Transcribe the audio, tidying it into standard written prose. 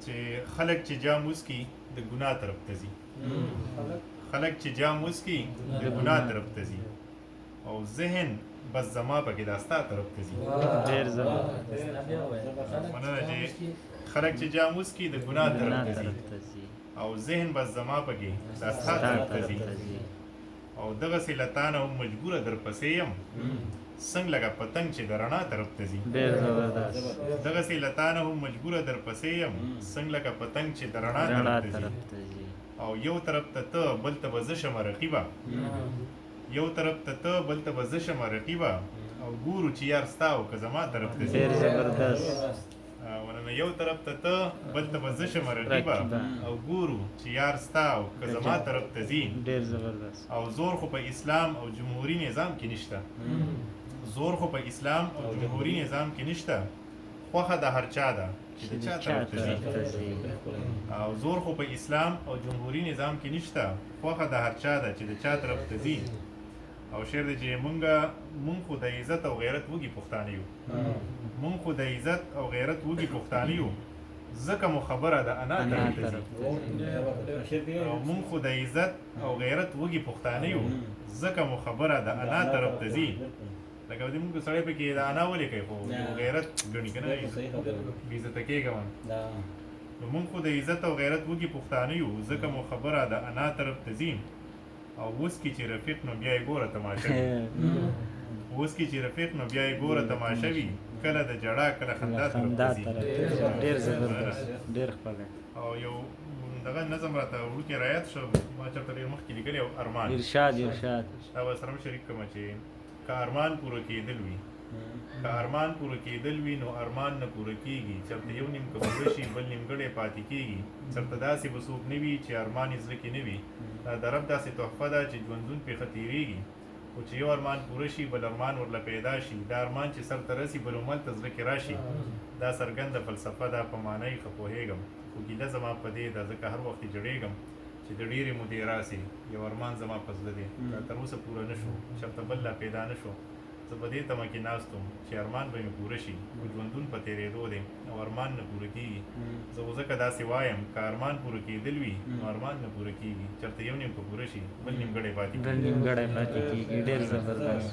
چې خلک چې جام وسکي د ګناه طرف ته ځي خلک چې جام وسکي د ګناه طرف ته ځي او ذهن بس زما پکې دا ستا طرف ته ځي ډېر مننه چې خلک چې جام وسکي د ګناه طرف ته ځي او ذهن بس زما پکې دا ستا طرف ته ځي او دغسې له تا نه هم مجبوره درپسې یم څنګه لکه پتنګ چې د رڼا طرف ته ځي دغسې له تا نه هم مجبوره درپسې یم څنګه لکه پتنګ چې د رڼا طرف ته ځي او یو طرف ته ته بل ته به زه شمه رقیبه یو طرف ته ته بل ته به زه شمه رقیبه او ګورو چې یار ستا او که زما طرف ته ځي یو طرف ته ته بل ته به زه شمه رقیبه او ګورو چې یار ستا او که زما طرف ته ځي او زور خو په اسلام او جمهوري نظام کې نشته زور خو په اسلام او جمهوري نظام کې نشته خوښه د هر چا ده چې د چا طرف ته ځي او زور خو په اسلام او جمهوري نظام کې نشته خوښه د هر چا ده چې د چا طرف ته ځي او شعر دی چې مونږ خو د عزت او غیرت وږي پښتانه یو مونږ خو د عزت او غیرت وږي پښتانه یو ځکه مو خبره ده انا طرف ته ځي مونږ خو د عزت او غیرت وږي پښتانه یو ځکه مو خبره ده انا طرف ته ځي لکه د موږ سړی پکې د انا ولې کوي خو غیرت ګڼي که نه بېعزته کېږم نو مونږ خو د عزت او غیرت وږي پښتانه یو ځکه مو خبره د انا طرف ته ځي او اوس کې چې رفیق نو بیا یې ګوره تماشه وي اوس کې چې رفیق نو بیا یې ګوره تماشه وي کله د ژړا کله خندا طرف ته ځي او یو دغه نظم راته وړوکی رایت شو ما چېرته ډېر مخکې لیکلی او ارمان ارشاد دا به سره هم شریک کړمه چې که ارمان پوره کېدل وي که ارمان پوره کېدل وي نو ارمان نه پوره کېږي چېرته یو نیم که پوره شي بل نیمګړی پاتې کېږي چېرته داسې به څوک نه وي چې ارمان یې زړه کې نه وي دا د رب داسې تحفه ده چې ژوندون پرې ښه تېرېږي خو چې یو ارمان پوره شي بل ارمان ورله پیدا شي دا ارمان چې سر ته رسي بل عمل ته زړه کې راشي دا څرګنده فلسفه ده په معنی ښه پوهېږم خو ګیله زما په دې ده ځکه هر وخت یې جړېږم چې د ډېرې مودې راسي یو ارمان زما په زړه دی دا تر اوسه پوره نه شو چېرته بل لا پیدا نه شو زه په دې تمه کې ناست وم چې ارمان به مې پوره شي خو ژوندون په تېرېدو دی او ارمان نه پوره کېږي زه خو ځکه داسې وایم که ارمان پوره کېدل وي نو ارمان نه پوره کېږي چېرته یو نیم که پوره شي بل نیمګړی پاتې کېږي ډېر زبردست